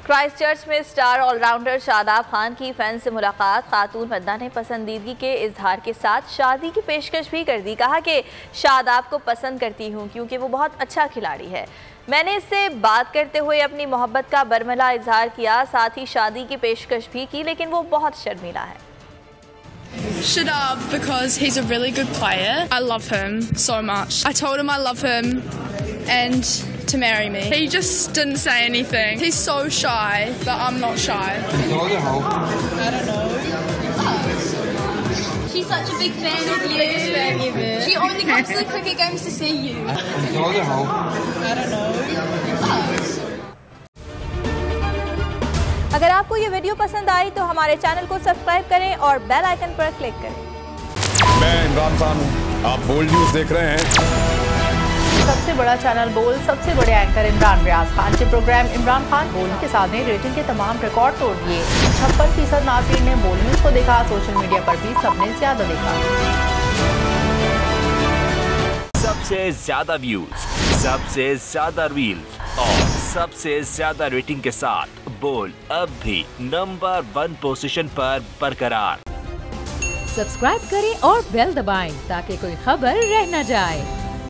Christchurch में star allrounder Shadab Khan की fan से मुलाकात। खातून मद्दा ने पसंदीदगी के इजहार के साथ शादी की पेशकश भी कर दी। कहा कि शादाब को पसंद करती हूँ क्योंकि वो बहुत अच्छा खिलाड़ी है। मैंने इससे बात करते हुए अपनी मोहब्बत का बरमला इजहार किया, साथ ही शादी की पेशकश भी की, लेकिन वो बहुत शर्मीला है। Shadab, because he's a really good player. I love him so much. I told him I love him and to marry me. He just didn't say anything. He's so shy, but I'm not shy. I don't know. She's such a big fan of you. She only comes to the cricket games to see you. I don't know. अगर आपको ये video पसंद आई तो हमारे channel को subscribe करें और bell icon पर क्लिक करें। मैं इमरान खान हूँ, आप बोल्ड न्यूज देख रहे हैं। सबसे बड़ा चैनल बोल, सबसे बड़े एंकर इमरान रियाज खान के प्रोग्राम इमरान खान बोल के साथ ने रेटिंग के तमाम रिकॉर्ड तोड़ दिए। 56% नाज़रीन ने बोल न्यूज को देखा। सोशल मीडिया पर भी सबने ज्यादा देखा। सबसे ज्यादा व्यूज, सबसे ज्यादा रील्स और सबसे ज्यादा रेटिंग के साथ बोल अब भी नंबर 1 पोजीशन पर बरकरार। सब्सक्राइब करें और बेल दबाएं ताकि कोई खबर रह न जाए।